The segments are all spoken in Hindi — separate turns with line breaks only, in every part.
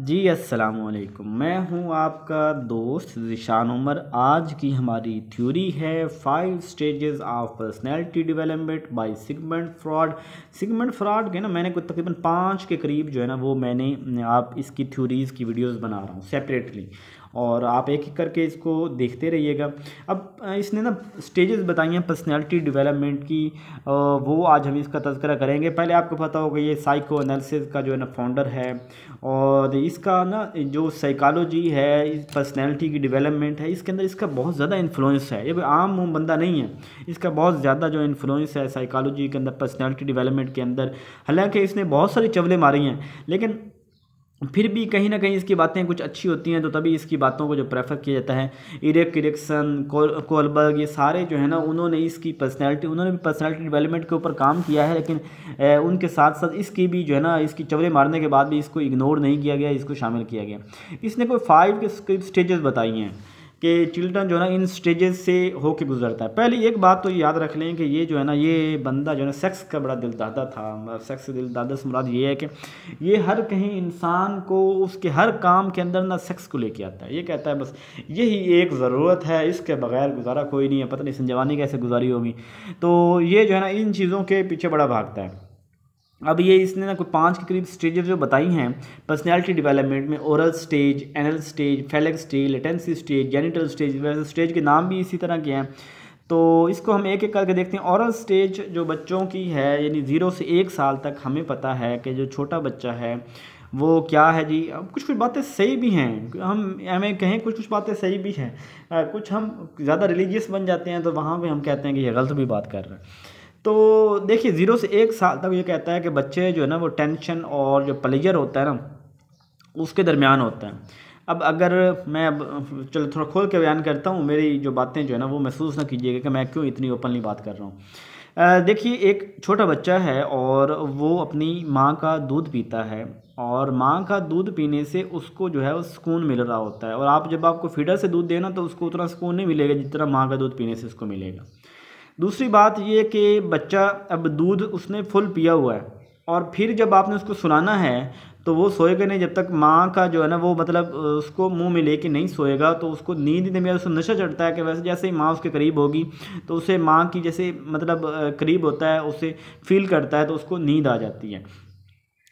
जी अस्सलाम वालेकुम। मैं हूं आपका दोस्त ज़ीशान उमर। आज की हमारी थ्योरी है 5 stages of personality development bye Sigmund fraud. Sigmund fraud के ना मैंने कुछ तकरीबन 5 के करीब जो है ना वो मैंने आप इसकी थ्योरीज़ की वीडियोस बना रहा हूँ सेपरेटली, और आप एक एक करके इसको देखते रहिएगा। अब इसने ना स्टेजेस बताई हैं पर्सनैलिटी डेवलपमेंट की, वो आज हम इसका तज़किरा करेंगे। पहले आपको पता होगा ये साइको एनालिसिस का जो है ना फाउंडर है, और इसका ना जो साइकोलॉजी है, इस पर्सनैलिटी की डेवलपमेंट है, इसके अंदर इसका बहुत ज़्यादा इन्फ्लुएंस है। ये कोई आम बंदा नहीं है, इसका बहुत ज़्यादा जो इन्फ्लुएंस है साइकोलॉजी के अंदर, पर्सनैलिटी डेवलपमेंट के अंदर। हालांकि इसने बहुत सारी चवलें मारी हैं, लेकिन फिर भी कहीं ना कहीं इसकी बातें कुछ अच्छी होती हैं, तो तभी इसकी बातों को जो प्रेफर किया जाता है। इरिक एरिक्सन, कोलबर्ग, ये सारे जो है ना उन्होंने उन्होंने भी पर्सनैलिटी डेवलपमेंट के ऊपर काम किया है, लेकिन उनके साथ साथ इसकी भी जो है ना इसकी चवरे मारने के बाद भी इसको इग्नोर नहीं किया गया, इसको शामिल किया गया। इसने कोई 5 के स्टेजेस बताई हैं कि चिल्ड्रन जो है ना इन स्टेजेस से होके गुजरता है। पहले एक बात तो याद रख लें कि ये जो है ना ये बंदा जो है ना सेक्स का बड़ा दिलदादा था। सेक्स से दिलदादा से मुराद ये है कि ये हर कहीं इंसान को उसके हर काम के अंदर ना सेक्स को लेके आता है। ये कहता है बस यही एक ज़रूरत है, इसके बगैर गुजारा कोई नहीं है, पता नहीं संजवानी कैसे गुजारी होगी। तो ये जो है ना इन चीज़ों के पीछे बड़ा भागता है। अब ये इसने ना कोई 5 के करीब स्टेजेस जो बताई हैं पर्सनैलिटी डेवलपमेंट में। Oral stage, anal stage, Flix stage, latency stage, genital stage. वैसे स्टेज के नाम भी इसी तरह के हैं, तो इसको हम एक एक करके देखते हैं। ओरल स्टेज जो बच्चों की है, यानी 0 से 1 साल तक हमें पता है कि जो छोटा बच्चा है वो क्या है जी। अब कुछ कुछ बातें सही भी हैं, हम हमें कहें कुछ कुछ बातें सही भी हैं, कुछ हम ज़्यादा रिलीजियस बन जाते हैं तो वहाँ पे हम कहते हैं कि ये गलत भी बात कर रहे हैं। तो देखिए 0 से 1 साल तक ये कहता है कि बच्चे जो है ना वो टेंशन और जो प्लेजर होता है ना उसके दरमियान होता है। अब अगर मैं अब चलो थोड़ा खोल के बयान करता हूँ, मेरी जो बातें जो है ना वो महसूस ना कीजिएगा कि मैं क्यों इतनी ओपनली बात कर रहा हूँ। देखिए एक छोटा बच्चा है और वो अपनी माँ का दूध पीता है, और माँ का दूध पीने से उसको जो है वो सुकून मिल रहा होता है। और आप जब आपको फीडर से दूध देना तो उसको उतना सुकून नहीं मिलेगा जितना माँ का दूध पीने से उसको मिलेगा। दूसरी बात ये कि बच्चा अब दूध उसने फुल पिया हुआ है, और फिर जब आपने उसको सुलाना है तो वो सोएगा नहीं जब तक माँ का जो है ना वो मतलब उसको मुंह में लेके नहीं सोएगा, तो उसको नींद नहीं में उसको नशा चढ़ता है कि वैसे जैसे ही माँ उसके करीब होगी तो उसे माँ की जैसे मतलब करीब होता है, उसे फील करता है तो उसको नींद आ जाती है।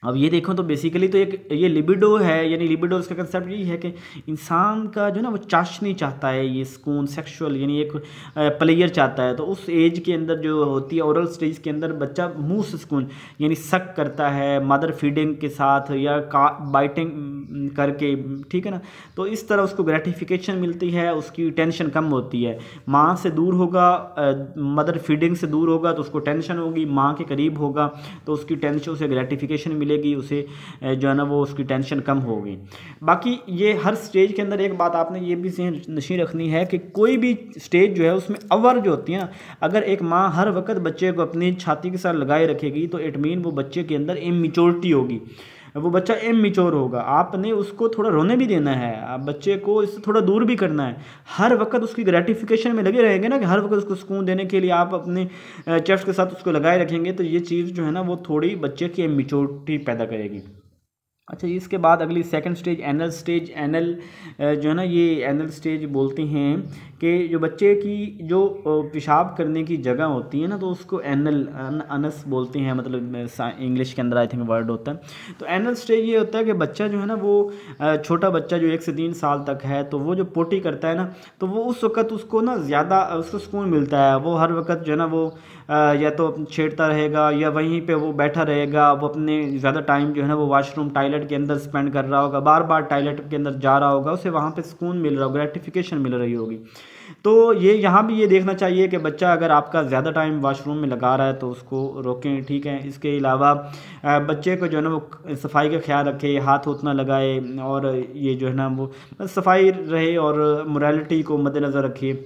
अब ये देखो तो बेसिकली तो एक ये लिबिडो है, यानी लिबिडो इसका कंसेप्ट यही है कि इंसान का जो ना वो चाशनी चाहता है, ये सुकून सेक्सुअल यानी एक प्लेयर चाहता है। तो उस एज के अंदर जो होती है ओरल स्टेज के अंदर बच्चा मुंह से सुकून यानी सक करता है मदर फीडिंग के साथ या बाइटिंग करके, ठीक है ना। तो इस तरह उसको ग्रेटिफिकेशन मिलती है, उसकी टेंशन कम होती है। माँ से दूर होगा, मदर फीडिंग से दूर होगा तो उसको टेंशन होगी, माँ के करीब होगा तो उसकी टेंशन, उसे ग्रेटिफिकेशन मिलेगी, उसे जो है ना वो उसकी टेंशन कम होगी। बाकी ये हर स्टेज के अंदर एक बात आपने ये भी नशीं रखनी है कि कोई भी स्टेज जो है उसमें अवर जो होती है ना, अगर एक माँ हर वक्त बच्चे को अपनी छाती के साथ लगाए रखेगी तो इट मीन वो बच्चे के अंदर इमेच्योरिटी होगी, वो बच्चा इमेच्योर होगा। आपने उसको थोड़ा रोने भी देना है, आप बच्चे को इससे थोड़ा दूर भी करना है। हर वक्त उसकी ग्रेटिफिकेशन में लगे रहेंगे ना कि हर वक्त उसको सुकून देने के लिए आप अपने चेस्ट के साथ उसको लगाए रखेंगे, तो ये चीज़ जो है ना वो थोड़ी बच्चे की इमेच्योरिटी पैदा करेगी। अच्छा, इसके बाद अगली second stage anal stage. Anal जो है ना ये एनल स्टेज बोलते हैं कि जो बच्चे की जो पेशाब करने की जगह होती है ना तो उसको एनल अनस बोलते हैं, मतलब इंग्लिश के अंदर आई थिंक वर्ड होता है। तो एनल स्टेज ये होता है कि बच्चा जो है ना वो छोटा बच्चा जो 1 से 3 साल तक है, तो वो जो पोटी करता है ना तो वो उस वक्त उसको ना ज़्यादा उसको सुकून मिलता है। वो हर वक्त जो है ना वो या तो छेड़ता रहेगा या वहीं पे वो बैठा रहेगा, वो अपने ज़्यादा टाइम जो है ना वो वॉशरूम टॉयलेट के अंदर स्पेंड कर रहा होगा, बार बार टॉयलेट के अंदर जा रहा होगा, उसे वहाँ पे सुकून मिल रहा होगा, ग्रेटिफिकेशन मिल रही होगी। तो ये यहाँ भी ये देखना चाहिए कि बच्चा अगर आपका ज़्यादा टाइम वॉशरूम में लगा रहा है तो उसको रोकें, ठीक है। इसके अलावा बच्चे को जो है ना वो सफाई का ख्याल रखे, हाथ उतना ना लगाए, और ये जो है ना वो सफाई रहे और मोरालिटी को मद्देनज़र रखिए।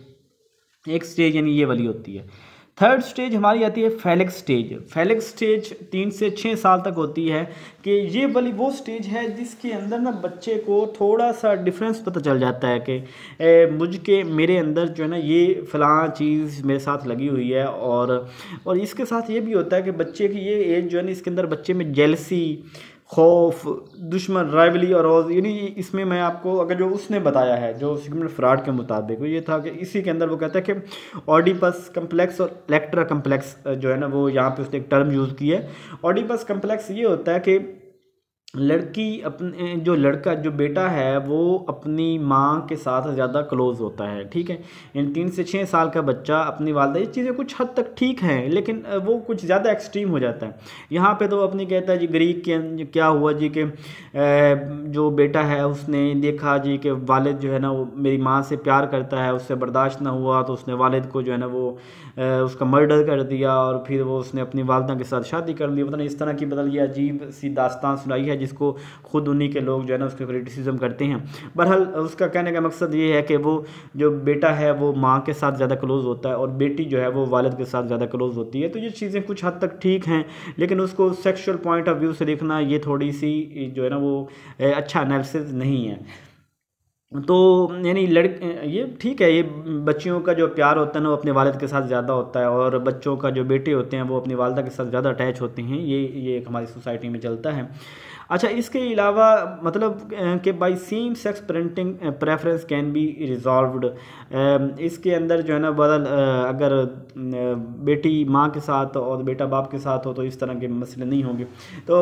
एक स्टेज यानी ये वाली होती है। थर्ड स्टेज हमारी आती है फेलिक्स स्टेज। फेलिक्स स्टेज 3 से 6 साल तक होती है कि ये वाली वो स्टेज है जिसके अंदर ना बच्चे को थोड़ा सा डिफरेंस पता चल जाता है कि मेरे अंदर जो है ना ये फ़लाँ चीज़ मेरे साथ लगी हुई है। और इसके साथ ये भी होता है कि बच्चे की ये एज जो है ना इसके अंदर बच्चे में जेलसी, खौफ, दुश्मन, राइवली और यानी इसमें मैं आपको अगर जो उसने बताया है जो सिगमंड फ्रॉइड के मुताबिक वो ये था कि इसी के अंदर वो कहता है कि ऑडिपस कम्प्लेक्स और इलेक्ट्रा कम्प्लेक्स जो है ना वो यहाँ पे उसने एक टर्म यूज़ की है। ऑडिपस कम्प्लेक्स ये होता है कि लड़की अपने जो बेटा है वो अपनी माँ के साथ ज़्यादा क्लोज़ होता है, ठीक है। इन 3 से 6 साल का बच्चा अपनी वालदा, ये चीज़ें कुछ हद तक ठीक हैं लेकिन वो कुछ ज़्यादा एक्सट्रीम हो जाता है। यहाँ पे तो अपनी कहता है जी ग्रीक के क्या हुआ जी कि जो बेटा है उसने देखा जी कि वालिद जो है ना वो मेरी माँ से प्यार करता है, उससे बर्दाश्त ना हुआ तो उसने वालिद को जो है ना वो उसका मर्डर कर दिया और फिर वो उसने अपनी वालदा के साथ शादी कर ली। पता नहीं इस तरह की बदल ये अजीब सी दास्तान सुनाई है जिसको खुद उन्हीं के लोग जो है ना उसके क्रिटिसिज्म करते हैं। बहरहाल उसका कहने का मकसद ये है कि वो जो बेटा है वो माँ के साथ ज़्यादा क्लोज़ होता है और बेटी जो है वो वालिद के साथ ज़्यादा क्लोज़ होती है। तो ये चीज़ें कुछ हद तक ठीक हैं लेकिन उसको सेक्सुअल पॉइंट ऑफ व्यू से देखना ये थोड़ी सी जो है ना वो अच्छा एनालिसिस नहीं है। तो यानी ये ठीक है, ये बच्चियों का जो प्यार होता है ना वो अपने वालिद के साथ ज़्यादा होता है और बच्चों का जो बेटे होते हैं वो अपनी वालदा के साथ ज़्यादा अटैच होते हैं। ये एक हमारी सोसाइटी में चलता है। अच्छा, इसके अलावा मतलब कि by same sex parenting preference can be resolved, इसके अंदर जो है ना अगर बेटी माँ के साथ और बेटा बाप के साथ हो तो इस तरह के मसले नहीं होंगे। तो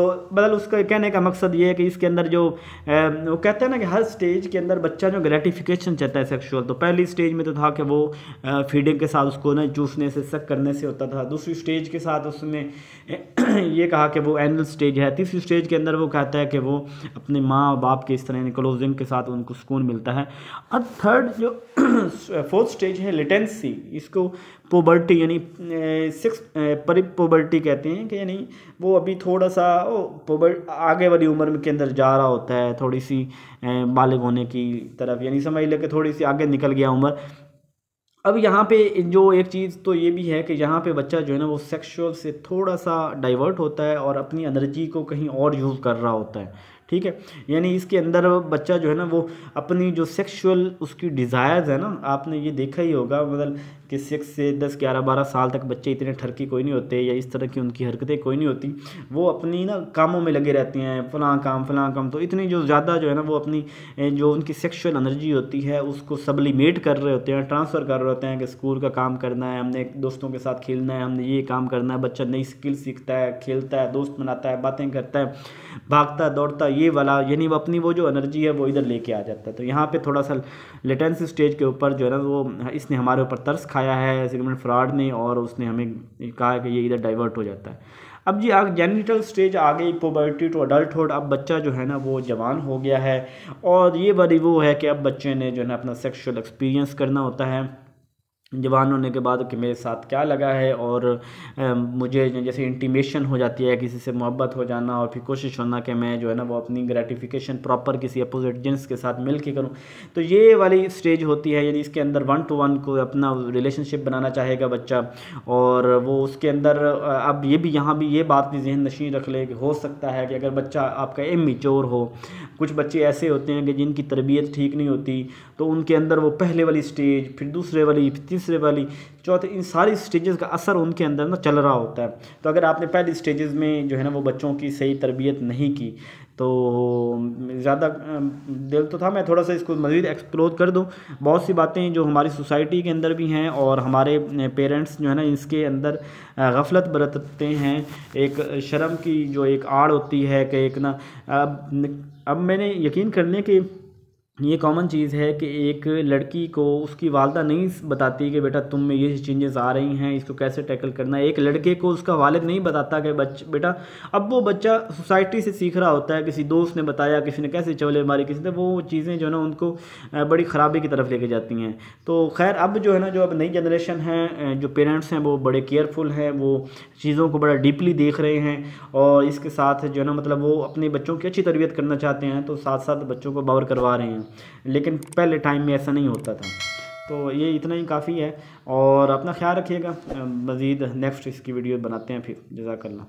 उसका कहने का मकसद ये है कि इसके अंदर जो वो कहते हैं ना कि हर स्टेज के अंदर बच्चा जो ग्रेटिफिकेशन चाहता है सेक्सुअल, तो पहली स्टेज में तो था कि वो फीडिंग के साथ उसको ना चूसने से सक करने से होता था। दूसरी स्टेज के साथ उसने ये कहा कि वो एनल स्टेज है। तीसरी स्टेज के अंदर वो कहता है कि वो अपने माँ और बाप के इस तरह क्लोजिंग के साथ उनको सुकून मिलता है। और थर्ड जो फोर्थ स्टेज है लेटेंसी, इसको पोबर्टी यानी परी पोबर्टी कहते हैं कि यानी वो अभी थोड़ा सा आगे वाली उम्र के अंदर जा रहा होता है, थोड़ी सी बालिग होने की तरफ, यानी समझ ले कि थोड़ी सी आगे निकल गया उम्र। अब यहाँ पे जो एक चीज़ तो ये भी है कि यहाँ पे बच्चा जो है ना वो सेक्सुअल से थोड़ा सा डाइवर्ट होता है और अपनी एनर्जी को कहीं और यूज़ कर रहा होता है, ठीक है। यानी इसके अंदर बच्चा जो है ना वो अपनी जो सेक्सुअल उसकी डिज़ायर्स है ना, आपने ये देखा ही होगा मतलब कि 6 से 10, 11, 12 साल तक बच्चे इतने ठरकी कोई नहीं होते या इस तरह की उनकी हरकतें कोई नहीं होती। वो अपनी ना कामों में लगे रहती हैं, फ़लाँ काम, तो इतनी जो ज़्यादा जो है ना वो अपनी जो उनकी सेक्सुअल एनर्जी होती है उसको सब्लिमेट कर रहे होते हैं, ट्रांसफ़र कर रहे होते हैं कि स्कूल का काम करना है, हमने दोस्तों के साथ खेलना है, हमने ये काम करना है। बच्चा नई स्किल सीखता है, खेलता है, दोस्त बनाता है, बातें करता है, भागता दौड़ता, ये वाला यानी वो अपनी वो जो एनर्जी है वो इधर लेके आ जाता है। तो यहाँ पे थोड़ा सा लेटेंसी स्टेज के ऊपर जो है ना वो इसने हमारे ऊपर तरस खाया है सिगमंड फ्रॉइड ने, और उसने हमें कहा कि ये इधर डाइवर्ट हो जाता है। अब जी जेनिटल स्टेज आ गई, पुबर्टी टू अडल्टहुड। अब बच्चा जो है ना वो जवान हो गया है और ये बड़ी वो है कि अब बच्चे ने जो है ना अपना सेक्सुअल एक्सपीरियंस करना होता है जवान होने के बाद कि मेरे साथ क्या लगा है, और मुझे जैसे इंटीमेशन हो जाती है, किसी से मोहब्बत हो जाना और फिर कोशिश होना कि मैं जो है ना वो अपनी ग्रेटिफिकेशन प्रॉपर किसी अपोजिट जेंस के साथ मिल के करूँ। तो ये वाली स्टेज होती है, यानी इसके अंदर 1 to 1 को अपना रिलेशनशिप बनाना चाहेगा बच्चा, और वो उसके अंदर अब ये भी यहाँ भी ये बात भी जहन नशीं रख ले कि हो सकता है कि अगर बच्चा आपका इमेच्योर हो, कुछ बच्चे ऐसे होते हैं कि जिनकी तरबियत ठीक नहीं होती, तो उनके अंदर वो पहले वाली स्टेज, फिर दूसरे वाली, फिर तीसरे वाली, चौथे, इन सारी स्टेजेस का असर उनके अंदर ना चल रहा होता है। तो अगर आपने पहली स्टेजेस में जो है ना वो बच्चों की सही तरबियत नहीं की तो ज़्यादा दिल तो था मैं थोड़ा सा इसको मज़ीद एक्सप्लोर कर दूं। बहुत सी बातें जो हमारी सोसाइटी के अंदर भी हैं और हमारे पेरेंट्स जो है ना इसके अंदर गफलत बरतते हैं। एक शर्म की जो एक आड़ होती है कि एक ना अब मैंने यकीन कर लें कि ये कॉमन चीज़ है कि एक लड़की को उसकी वालदा नहीं बताती कि बेटा तुम में ये चेंजेस आ रही हैं, इसको कैसे टैकल करना है। एक लड़के को उसका वालिद नहीं बताता कि बेटा, अब वो बच्चा सोसाइटी से सीख रहा होता है, किसी दोस्त ने बताया, किसी ने कैसे चवले मारी, किसी ने, वो चीज़ें जो है ना उनको बड़ी ख़राबी की तरफ लेके जाती हैं। तो खैर अब जो है ना जो अब नई जनरेशन है, जो पेरेंट्स हैं वो बड़े केयरफुल हैं, वो चीज़ों को बड़ा डीपली देख रहे हैं और इसके साथ जो है ना मतलब वो अपने बच्चों की अच्छी तरबियत करना चाहते हैं, तो साथ साथ बच्चों को बावर करवा रहे हैं। लेकिन पहले टाइम में ऐसा नहीं होता था। तो ये इतना ही काफ़ी है और अपना ख्याल रखिएगा। मज़ीद नेक्स्ट इसकी वीडियो बनाते हैं फिर। जज़ाकल्लाह।